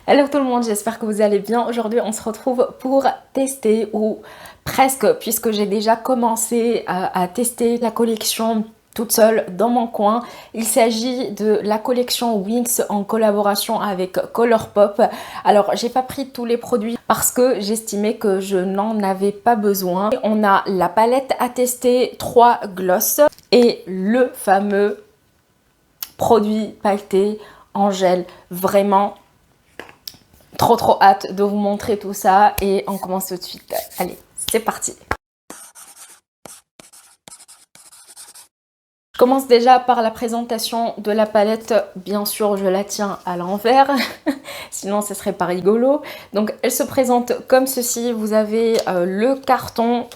Hello tout le monde, j'espère que vous allez bien. Aujourd'hui, on se retrouve pour tester, ou presque, puisque j'ai déjà commencé à tester la collection toute seule dans mon coin. Il s'agit de la collection Wings en collaboration avec Colourpop. Alors, j'ai pas pris tous les produits parce que j'estimais que je n'en avais pas besoin. On a la palette à tester, 3 gloss et le fameux produit pailleté en gel. Vraiment trop hâte de vous montrer tout ça et on commence tout de suite. Allez, c'est parti. Je commence déjà par la présentation de la palette. Bien sûr, je la tiens à l'envers, sinon ce serait pas rigolo. Donc elle se présente comme ceci. Vous avez le carton.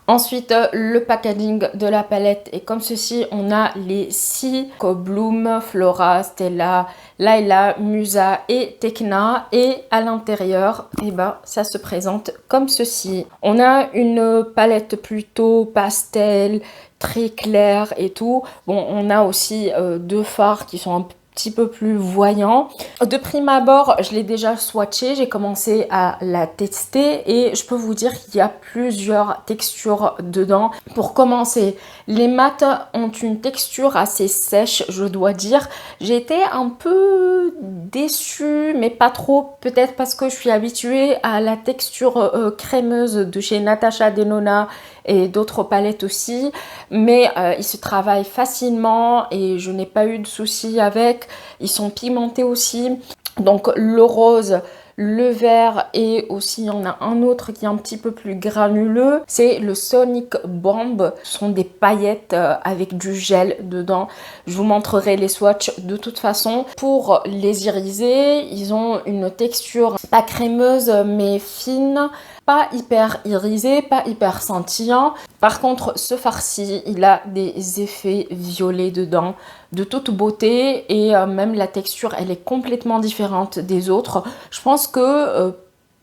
Ensuite, le packaging de la palette est comme ceci. On a les 6 Bloom, Flora, Stella, Laila, Musa et Tekna. Et à l'intérieur, eh ben, ça se présente comme ceci. On a une palette plutôt pastel, très claire et tout. Bon, on a aussi 2 fards qui sont un petit peu plus voyants. De prime abord, je l'ai déjà swatché, j'ai commencé à la tester et je peux vous dire qu'il y a plusieurs textures dedans. Pour commencer, les mats ont une texture assez sèche, je dois dire. J'ai été un peu déçue, mais pas trop, peut-être parce que je suis habituée à la texture crémeuse de chez Natasha Denona et d'autres palettes aussi, mais ils se travaillent facilement et je n'ai pas eu de soucis avec. Ils sont pigmentés aussi, donc le rose, le vert et aussi il y en a un autre qui est un petit peu plus granuleux, c'est le Sonic Bomb. Ce sont des paillettes avec du gel dedans. Je vous montrerai les swatchs de toute façon. Pour les irisés, ils ont une texture pas crémeuse mais fine, pas hyper irisé, pas hyper scintillant. Par contre, ce farci, il a des effets violets dedans, de toute beauté, et même la texture, elle est complètement différente des autres. Je pense que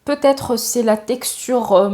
peut-être c'est la texture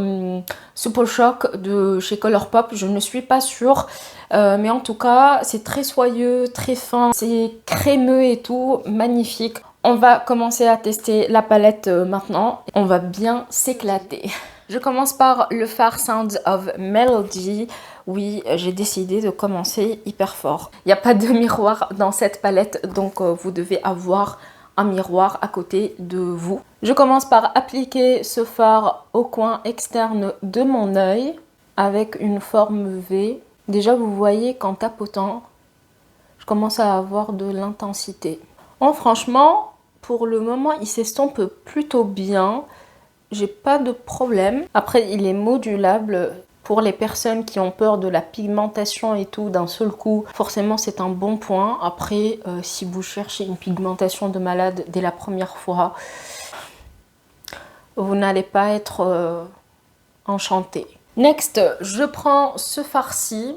Super Shock de chez Colourpop, je ne suis pas sûre. Mais en tout cas, c'est très soyeux, très fin, c'est crémeux et tout, magnifique. On va commencer à tester la palette maintenant. On va bien s'éclater. Je commence par le fard Sounds of Melody. Oui, j'ai décidé de commencer hyper fort. Il n'y a pas de miroir dans cette palette, donc vous devez avoir un miroir à côté de vous. Je commence par appliquer ce fard au coin externe de mon œil avec une forme V. Déjà, vous voyez qu'en tapotant, je commence à avoir de l'intensité. Bon, franchement, pour le moment, il s'estompe plutôt bien. J'ai pas de problème. Après, il est modulable. Pour les personnes qui ont peur de la pigmentation et tout d'un seul coup, forcément c'est un bon point. Après, si vous cherchez une pigmentation de malade dès la première fois, vous n'allez pas être enchanté. Next, je prends ce farci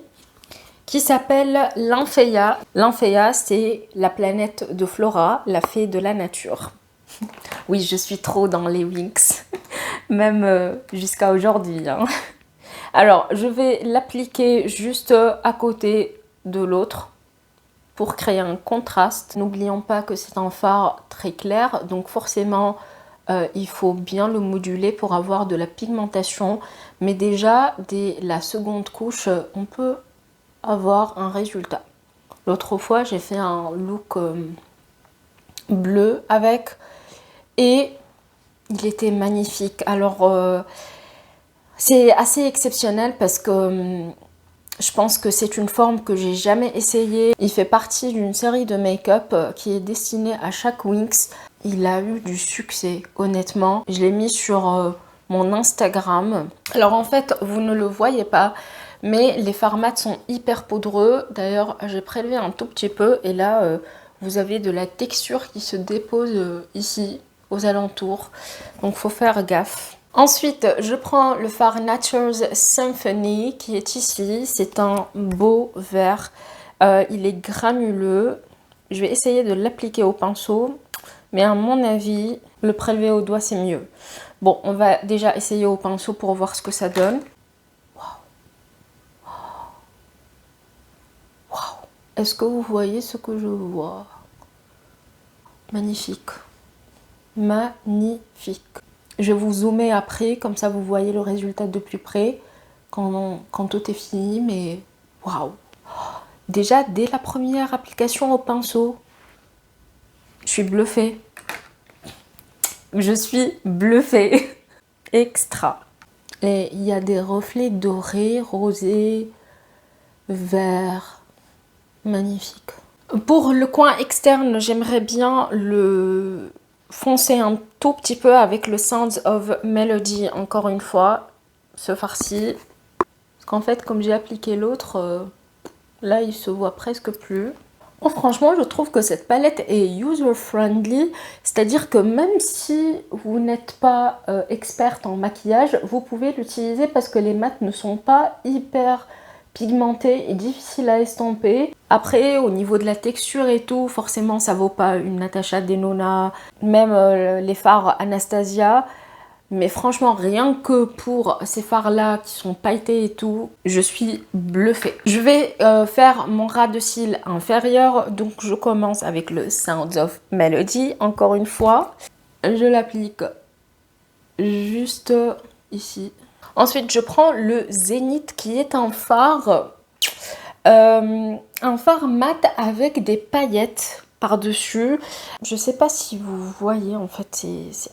qui s'appelle Lymphéa. Lymphéa, c'est la planète de Flora, la fée de la nature. Oui, je suis trop dans les Wings, même jusqu'à aujourd'hui. Hein. Alors, je vais l'appliquer juste à côté de l'autre pour créer un contraste. N'oublions pas que c'est un fard très clair, donc forcément, il faut bien le moduler pour avoir de la pigmentation. Mais déjà, dès la seconde couche, on peut avoir un résultat. L'autre fois, j'ai fait un look bleu avec et il était magnifique. Alors, c'est assez exceptionnel parce que je pense que c'est une forme que j'ai jamais essayée. Il fait partie d'une série de make-up qui est destinée à chaque Wings. Il a eu du succès, honnêtement. Je l'ai mis sur mon Instagram. Alors en fait, vous ne le voyez pas, mais les fards mat sont hyper poudreux. D'ailleurs, j'ai prélevé un tout petit peu et là, vous avez de la texture qui se dépose ici, aux alentours. Donc, faut faire gaffe. Ensuite, je prends le fard Nature's Symphony qui est ici. C'est un beau vert. Il est granuleux. Je vais essayer de l'appliquer au pinceau. Mais à mon avis, le prélever au doigt, c'est mieux. Bon, on va déjà essayer au pinceau pour voir ce que ça donne. Waouh. Waouh. Est-ce que vous voyez ce que je vois? Magnifique. magnifique. Je vais vous zoomer après, comme ça vous voyez le résultat de plus près quand tout est fini, mais waouh! Déjà, dès la première application au pinceau, je suis bluffée. Je suis bluffée. Extra. Et il y a des reflets dorés, rosés, verts. Magnifique. Pour le coin externe, j'aimerais bien le foncer un tout petit peu avec le Sounds of Melody, encore une fois, ce farci. Parce qu'en fait, comme j'ai appliqué l'autre, là, il se voit presque plus. Oh, franchement, je trouve que cette palette est user-friendly, c'est-à-dire que même si vous n'êtes pas experte en maquillage, vous pouvez l'utiliser parce que les mats ne sont pas hyper pigmentés et difficiles à estomper. Après, au niveau de la texture et tout, forcément, ça vaut pas une Natasha Denona, même les fards Anastasia. Mais franchement, rien que pour ces fards-là qui sont pailletés et tout, je suis bluffée. Je vais faire mon ras de cils inférieur. Donc, je commence avec le Sounds of Melody, encore une fois. Je l'applique juste ici. Ensuite, je prends le Zénith qui est un phare mat avec des paillettes par-dessus. Je sais pas si vous voyez, en fait, c'est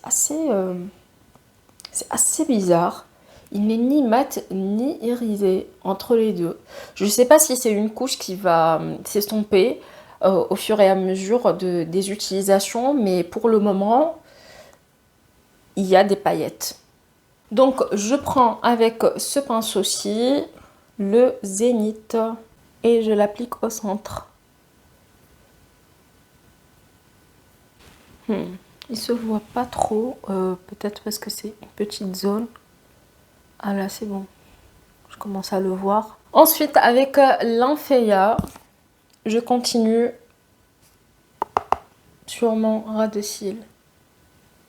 assez bizarre. Il n'est ni mat ni irisé, entre les deux. Je ne sais pas si c'est une couche qui va s'estomper au fur et à mesure des utilisations, mais pour le moment, il y a des paillettes. Donc, je prends avec ce pinceau-ci le Zénith et je l'applique au centre. Il se voit pas trop, peut-être parce que c'est une petite zone. Ah là, c'est bon. Je commence à le voir. Ensuite, avec l'Infeia, je continue sur mon ras de cils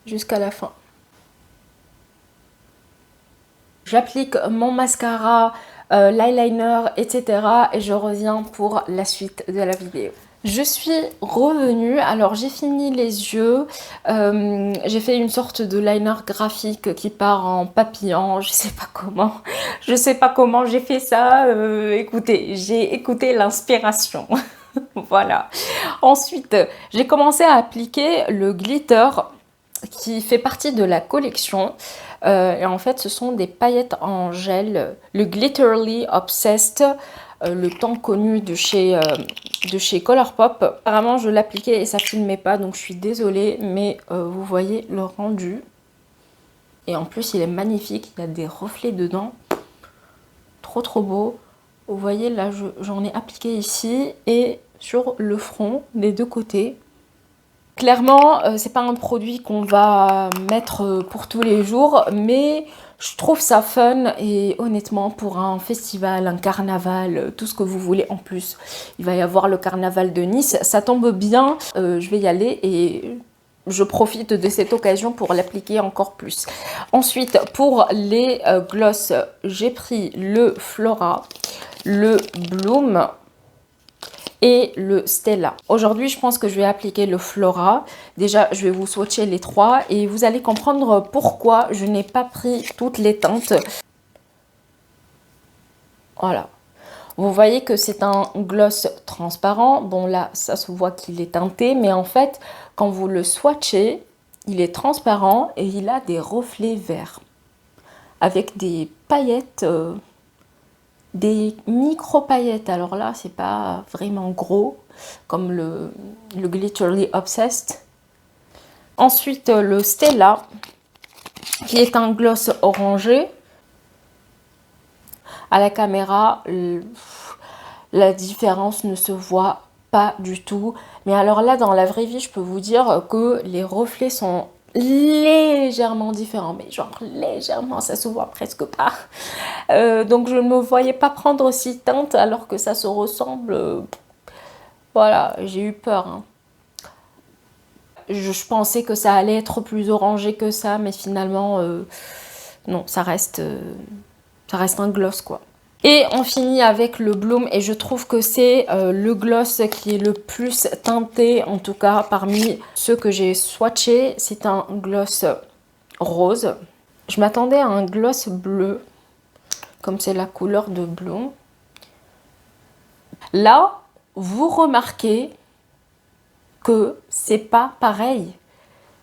jusqu'à la fin. J'applique mon mascara, l'eyeliner, etc. et je reviens pour la suite de la vidéo. Je suis revenue, alors j'ai fini les yeux, j'ai fait une sorte de liner graphique qui part en papillon, je sais pas comment j'ai fait ça, écoutez, j'ai écouté l'inspiration, voilà. Ensuite, j'ai commencé à appliquer le glitter qui fait partie de la collection. Et en fait, ce sont des paillettes en gel, le Glitterly Obsessed, le tant connu de chez Colourpop. Apparemment, je l'appliquais et ça filmait pas, donc je suis désolée, mais vous voyez le rendu. Et en plus, il est magnifique, il y a des reflets dedans. Trop beau. Vous voyez, là, j'en ai appliqué ici et sur le front, des deux côtés. Clairement, c'est pas un produit qu'on va mettre pour tous les jours, mais je trouve ça fun et honnêtement pour un festival, un carnaval, tout ce que vous voulez en plus. Il va y avoir le carnaval de Nice, ça tombe bien, je vais y aller et je profite de cette occasion pour l'appliquer encore plus. Ensuite, pour les gloss, j'ai pris le Flora, le Bloom et le Stella. Aujourd'hui, je pense que je vais appliquer le Flora. Déjà, je vais vous swatcher les trois et vous allez comprendre pourquoi je n'ai pas pris toutes les teintes. Voilà. Vous voyez que c'est un gloss transparent. Bon, là, ça se voit qu'il est teinté, mais en fait, quand vous le swatchez, il est transparent et il a des reflets verts avec des paillettes... des micro paillettes, alors là c'est pas vraiment gros comme le Glitterly Obsessed. Ensuite le Stella qui est un gloss orangé. À la caméra la différence ne se voit pas du tout, mais alors là dans la vraie vie je peux vous dire que les reflets sont légèrement différent, mais genre légèrement, ça se voit presque pas. Donc je ne me voyais pas prendre 6 teintes alors que ça se ressemble. Voilà, j'ai eu peur. Hein. Je pensais que ça allait être plus orangé que ça, mais finalement, non, ça reste un gloss quoi. Et on finit avec le Bloom et je trouve que c'est le gloss qui est le plus teinté, en tout cas parmi ceux que j'ai swatchés. C'est un gloss rose. Je m'attendais à un gloss bleu, comme c'est la couleur de Bloom. Là, vous remarquez que c'est pas pareil.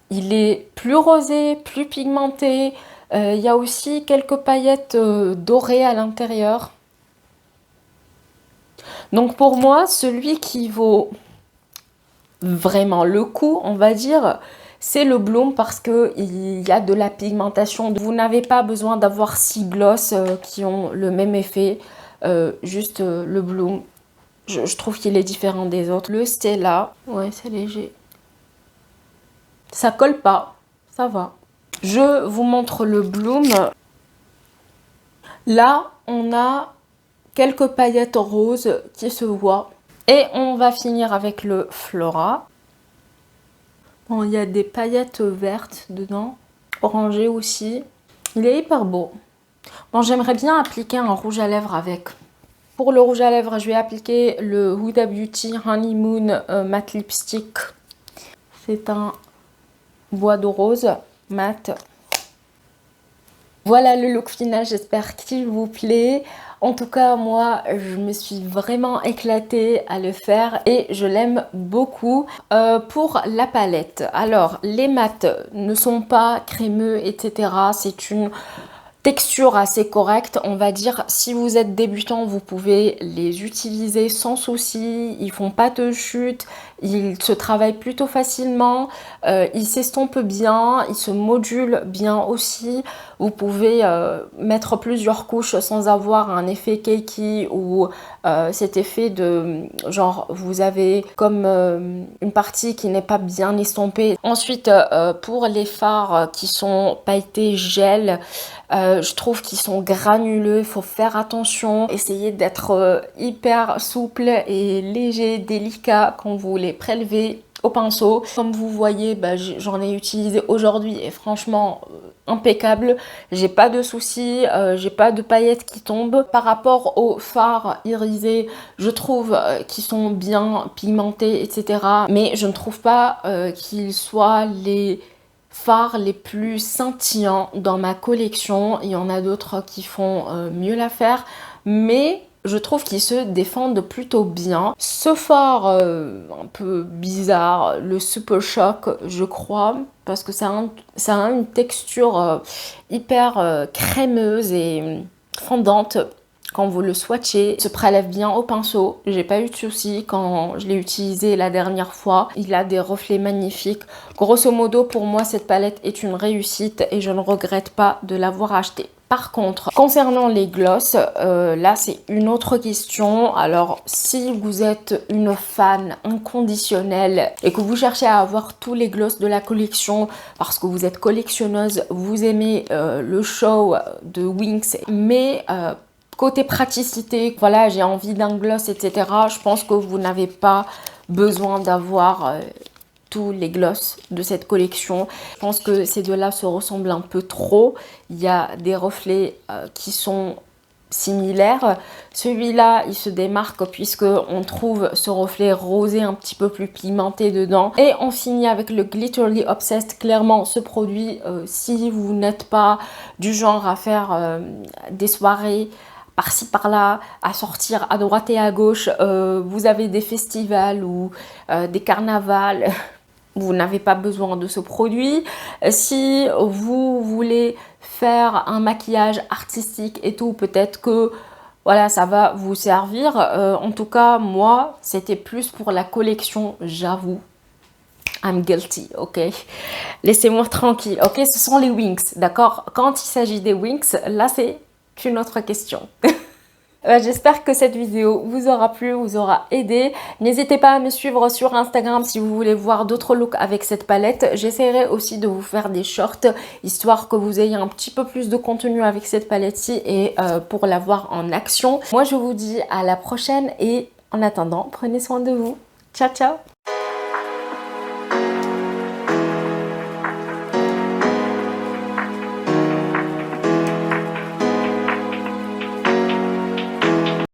Il est plus rosé, plus pigmenté. Il y a aussi quelques paillettes dorées à l'intérieur. Donc pour moi, celui qui vaut vraiment le coup, on va dire, c'est le Bloom parce qu'il y a de la pigmentation. Vous n'avez pas besoin d'avoir 6 gloss qui ont le même effet. Juste le Bloom, je trouve qu'il est différent des autres. Le Stella, ouais, c'est léger. Ça colle pas, ça va. Je vous montre le Bloom. Là, on a quelques paillettes roses qui se voient. Et on va finir avec le Flora. Bon, il y a des paillettes vertes dedans, orangées aussi. Il est hyper beau. Bon, j'aimerais bien appliquer un rouge à lèvres avec. Pour le rouge à lèvres, je vais appliquer le Huda Beauty Honeymoon Matte Lipstick. C'est un bois de rose mat. Voilà le look final, j'espère qu'il vous plaît. En tout cas, moi, je me suis vraiment éclatée à le faire et je l'aime beaucoup. Pour la palette, alors les mats ne sont pas crémeux, etc. C'est une texture assez correcte, on va dire. Si vous êtes débutant, vous pouvez les utiliser sans souci. Ils font pas de chute, ils se travaillent plutôt facilement, ils s'estompent bien, ils se modulent bien aussi. Vous pouvez mettre plusieurs couches sans avoir un effet cakey ou cet effet de genre vous avez comme une partie qui n'est pas bien estompée. Ensuite, pour les fards qui sont pailletés gel, je trouve qu'ils sont granuleux, il faut faire attention. Essayez d'être hyper souple et léger, délicat quand vous les prélevez au pinceau. Comme vous voyez, j'en ai utilisé aujourd'hui et franchement impeccable. J'ai pas de soucis, j'ai pas de paillettes qui tombent. Par rapport aux fards irisés, je trouve qu'ils sont bien pigmentés, etc. Mais je ne trouve pas qu'ils soient les fards les plus scintillants dans ma collection. Il y en a d'autres qui font mieux l'affaire, mais je trouve qu'ils se défendent plutôt bien. Ce fard un peu bizarre, le Super Shock, je crois, parce que ça a une texture hyper crémeuse et fondante. Quand vous le swatchez, il se prélève bien au pinceau. J'ai pas eu de soucis quand je l'ai utilisé la dernière fois. Il a des reflets magnifiques. Grosso modo, pour moi, cette palette est une réussite et je ne regrette pas de l'avoir achetée. Par contre, concernant les gloss, là c'est une autre question. Alors si vous êtes une fan inconditionnelle et que vous cherchez à avoir tous les gloss de la collection parce que vous êtes collectionneuse, vous aimez le show de Winx, mais côté praticité, voilà, j'ai envie d'un gloss, etc. Je pense que vous n'avez pas besoin d'avoir tous les gloss de cette collection. Je pense que ces deux-là se ressemblent un peu trop. Il y a des reflets qui sont similaires. Celui-là, il se démarque puisque on trouve ce reflet rosé un petit peu plus pigmenté dedans. Et on finit avec le Glitterly Obsessed. Clairement, ce produit, si vous n'êtes pas du genre à faire des soirées par-ci par-là, à sortir à droite et à gauche, vous avez des festivals ou des carnavals, vous n'avez pas besoin de ce produit. Si vous voulez faire un maquillage artistique et tout, peut-être que voilà, ça va vous servir. En tout cas, moi, c'était plus pour la collection, j'avoue. I'm guilty, ok? Laissez-moi tranquille, ok? Ce sont les Winx, d'accord? Quand il s'agit des Winx, là, c'est une autre question. J'espère que cette vidéo vous aura plu, vous aura aidé. N'hésitez pas à me suivre sur Instagram si vous voulez voir d'autres looks avec cette palette. J'essaierai aussi de vous faire des shorts, histoire que vous ayez un petit peu plus de contenu avec cette palette-ci et pour la voir en action. Moi, je vous dis à la prochaine et en attendant, prenez soin de vous. Ciao, ciao!